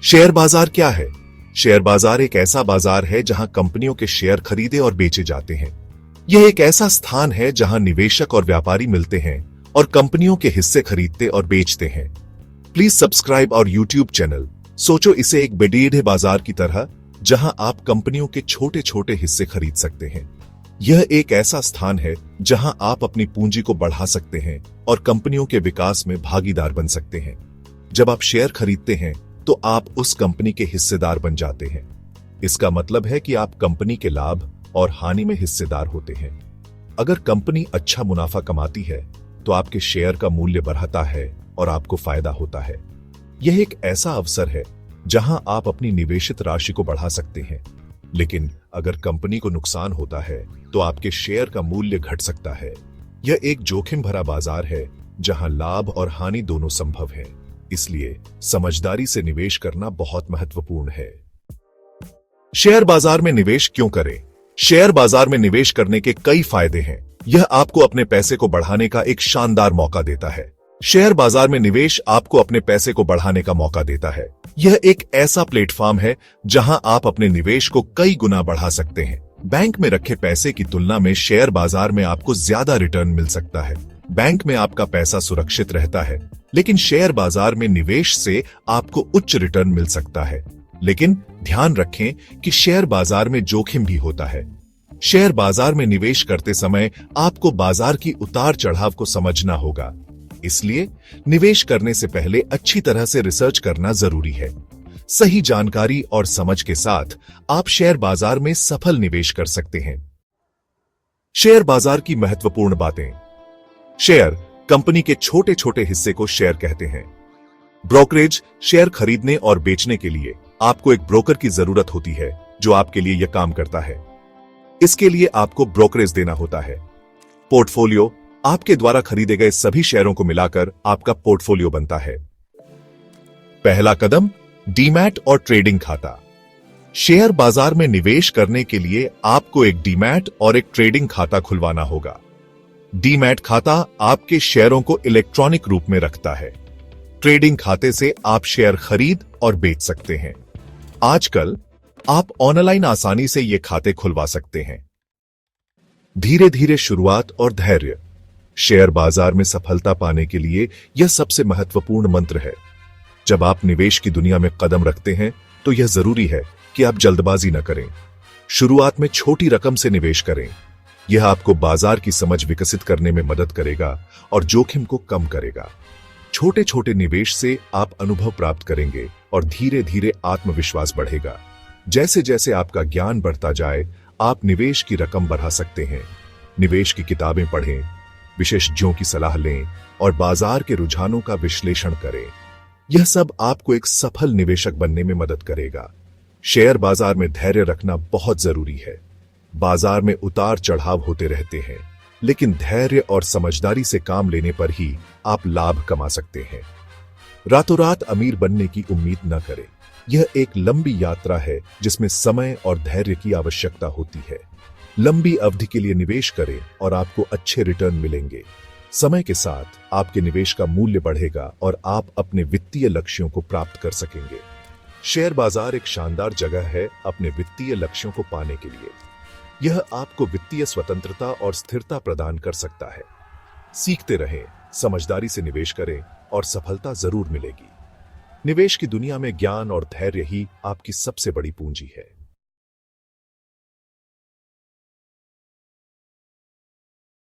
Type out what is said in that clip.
Share बाजार क्या है? शेयर बाजार एक ऐसा बाजार है जहां कंपनियों के शेयर खरीदे और बेचे जाते हैं। यह एक ऐसा स्थान है जहां निवेशक और व्यापारी मिलते हैं और कंपनियों के हिस्से खरीदते और बेचते हैं। प्लीज सब्सक्राइब और यूट्यूब चैनल। सोचो इसे एक बड़े बाजार की तरह जहां आप कंपनियों के छोटे छोटे हिस्से खरीद सकते हैं। यह एक ऐसा स्थान है जहां आप अपनी पूंजी को बढ़ा सकते हैं और कंपनियों के विकास में भागीदार बन सकते हैं। जब आप शेयर खरीदते हैं तो आप उस कंपनी के हिस्सेदार बन जाते हैं। इसका मतलब है कि आप कंपनी के लाभ और हानि में हिस्सेदार होते हैं। अगर कंपनी अच्छा मुनाफा कमाती है तो आपके शेयर का मूल्य बढ़ता है और आपको फायदा होता है। यह एक ऐसा अवसर है जहां आप अपनी निवेशित राशि को बढ़ा सकते हैं। लेकिन अगर कंपनी को नुकसान होता है तो आपके शेयर का मूल्य घट सकता है। यह एक जोखिम भरा बाजार है जहां लाभ और हानि दोनों संभव है। इसलिए समझदारी से निवेश करना बहुत महत्वपूर्ण है। शेयर बाजार में निवेश क्यों करें? शेयर बाजार में निवेश करने के कई फायदे हैं। यह आपको अपने पैसे को बढ़ाने का एक शानदार मौका देता है। शेयर बाजार में निवेश आपको अपने पैसे को बढ़ाने का मौका देता है। यह एक ऐसा प्लेटफॉर्म है जहां आप अपने निवेश को कई गुना बढ़ा सकते हैं। बैंक में रखे पैसे की तुलना में शेयर बाजार में आपको ज्यादा रिटर्न मिल सकता है। बैंक में आपका पैसा सुरक्षित रहता है, लेकिन शेयर बाजार में निवेश से आपको उच्च रिटर्न मिल सकता है। लेकिन ध्यान रखें कि शेयर बाजार में जोखिम भी होता है। शेयर बाजार में निवेश करते समय आपको बाजार की उतार चढ़ाव को समझना होगा। इसलिए निवेश करने से पहले अच्छी तरह से रिसर्च करना जरूरी है। सही जानकारी और समझ के साथ आप शेयर बाजार में सफल निवेश कर सकते हैं। शेयर बाजार की महत्वपूर्ण बातें। शेयर कंपनी के छोटे छोटे हिस्से को शेयर कहते हैं। ब्रोकरेज शेयर खरीदने और बेचने के लिए आपको एक ब्रोकर की जरूरत होती है जो आपके लिए यह काम करता है। इसके लिए आपको ब्रोकरेज देना होता है। पोर्टफोलियो आपके द्वारा खरीदे गए सभी शेयरों को मिलाकर आपका पोर्टफोलियो बनता है। पहला कदम डीमैट और ट्रेडिंग खाता। शेयर बाजार में निवेश करने के लिए आपको एक डीमैट और एक ट्रेडिंग खाता खुलवाना होगा। डीमैट खाता आपके शेयरों को इलेक्ट्रॉनिक रूप में रखता है। ट्रेडिंग खाते से आप शेयर खरीद और बेच सकते हैं। आजकल आप ऑनलाइन आसानी से ये खाते खुलवा सकते हैं। धीरे धीरे शुरुआत और धैर्य। शेयर बाजार में सफलता पाने के लिए यह सबसे महत्वपूर्ण मंत्र है। जब आप निवेश की दुनिया में कदम रखते हैं तो यह जरूरी है कि आप जल्दबाजी न करें। शुरुआत में छोटी रकम से निवेश करें। यह आपको बाजार की समझ विकसित करने में मदद करेगा और जोखिम को कम करेगा। छोटे छोटे निवेश से आप अनुभव प्राप्त करेंगे और धीरे धीरे आत्मविश्वास बढ़ेगा। जैसे जैसे आपका ज्ञान बढ़ता जाए आप निवेश की रकम बढ़ा सकते हैं। निवेश की किताबें पढ़ें, विशेषज्ञों की सलाह लें और बाजार के रुझानों का विश्लेषण करें। यह सब आपको एक सफल निवेशक बनने में मदद करेगा। शेयर बाजार में धैर्य रखना बहुत जरूरी है। बाजार में उतार चढ़ाव होते रहते हैं, लेकिन धैर्य और समझदारी से काम लेने पर ही आप लाभ कमा सकते हैं। रातों रात अमीर बनने की उम्मीद न करें। यह एक लंबी यात्रा है जिसमें समय और धैर्य की आवश्यकता होती है। लंबी अवधि के लिए निवेश करें और आपको अच्छे रिटर्न मिलेंगे। समय के साथ आपके निवेश का मूल्य बढ़ेगा और आप अपने वित्तीय लक्ष्यों को प्राप्त कर सकेंगे। शेयर बाजार एक शानदार जगह है अपने वित्तीय लक्ष्यों को पाने के लिए। यह आपको वित्तीय स्वतंत्रता और स्थिरता प्रदान कर सकता है। सीखते रहें, समझदारी से निवेश करें और सफलता जरूर मिलेगी। निवेश की दुनिया में ज्ञान और धैर्य ही आपकी सबसे बड़ी पूंजी है।